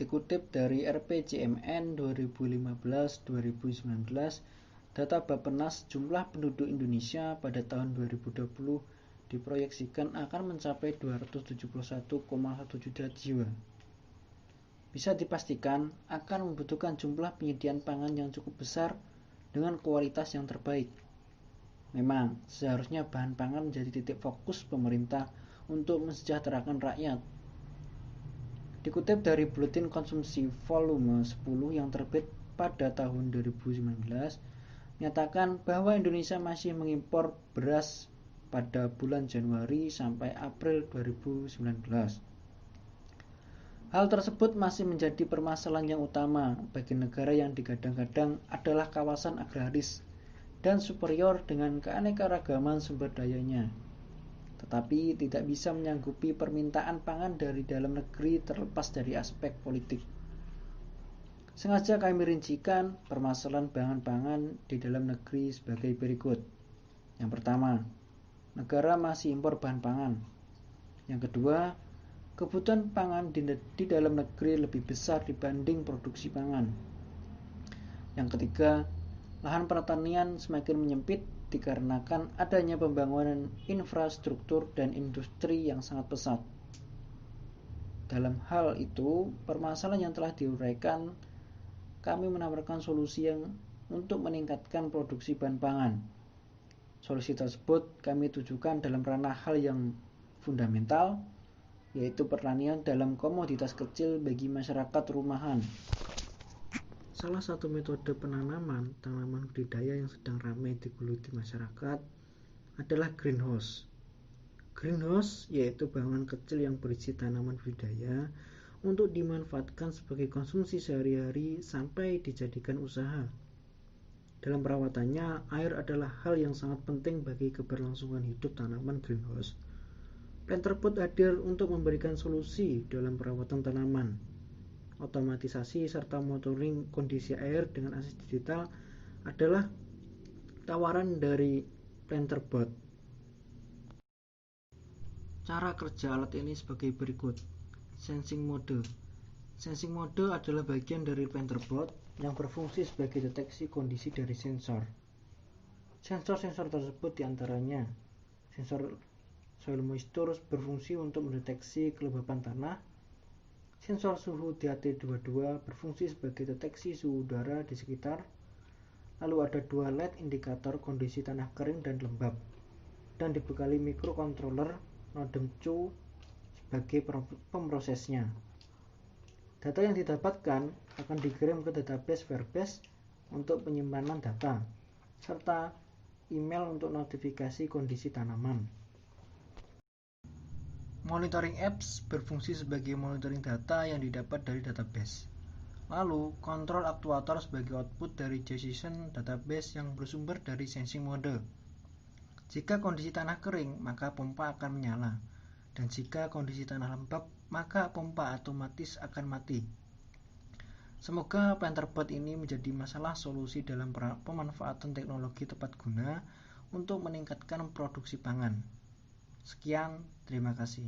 Dikutip dari RPJMN 2015-2019, data Bappenas jumlah penduduk Indonesia pada tahun 2020 diproyeksikan akan mencapai 271,1 juta jiwa. Bisa dipastikan akan membutuhkan jumlah penyediaan pangan yang cukup besar dengan kualitas yang terbaik. Memang, seharusnya bahan pangan menjadi titik fokus pemerintah untuk mensejahterakan rakyat. Dikutip dari Buletin Konsumsi Volume 10 yang terbit pada tahun 2019, menyatakan bahwa Indonesia masih mengimpor beras pada bulan Januari sampai April 2019. Hal tersebut masih menjadi permasalahan yang utama bagi negara yang digadang-gadang adalah kawasan agraris dan superior dengan keanekaragaman sumber dayanya, tetapi tidak bisa menyanggupi permintaan pangan dari dalam negeri terlepas dari aspek politik. Sengaja kami rincikan permasalahan bahan pangan di dalam negeri sebagai berikut. Yang pertama, negara masih impor bahan pangan. Yang kedua, kebutuhan pangan di dalam negeri lebih besar dibanding produksi pangan. Yang ketiga, lahan pertanian semakin menyempit dikarenakan adanya pembangunan infrastruktur dan industri yang sangat pesat. Dalam hal itu, permasalahan yang telah diuraikan, kami menawarkan solusi yang untuk meningkatkan produksi bahan pangan. Solusi tersebut kami tujukan dalam ranah hal yang fundamental, yaitu pertanian dalam komoditas kecil bagi masyarakat rumahan. Salah satu metode penanaman tanaman budidaya yang sedang ramai digeluti masyarakat adalah greenhouse. Greenhouse yaitu bangunan kecil yang berisi tanaman budidaya untuk dimanfaatkan sebagai konsumsi sehari-hari sampai dijadikan usaha. Dalam perawatannya, air adalah hal yang sangat penting bagi keberlangsungan hidup tanaman greenhouse. Planterpot hadir untuk memberikan solusi dalam perawatan tanaman. Otomatisasi serta monitoring kondisi air dengan akses digital adalah tawaran dari Planterpot. Cara kerja alat ini sebagai berikut. Sensing mode. Sensing mode adalah bagian dari Planterpot yang berfungsi sebagai deteksi kondisi dari sensor. Sensor-sensor tersebut diantaranya sensor soil moisture berfungsi untuk mendeteksi kelembapan tanah. Sensor suhu DHT22 berfungsi sebagai deteksi suhu udara di sekitar. Lalu ada dua LED indikator kondisi tanah kering dan lembab, dan dibekali microcontroller Nodem Q sebagai pemrosesnya. Data yang didapatkan akan dikirim ke database Verbase untuk penyimpanan data, serta email untuk notifikasi kondisi tanaman. Monitoring apps berfungsi sebagai monitoring data yang didapat dari database. Lalu, kontrol aktuator sebagai output dari JSON database yang bersumber dari sensing mode. Jika kondisi tanah kering, maka pompa akan menyala. Dan jika kondisi tanah lembab, maka pompa otomatis akan mati. Semoga Planterpot ini menjadi masalah solusi dalam pemanfaatan teknologi tepat guna untuk meningkatkan produksi pangan. Sekian, terima kasih.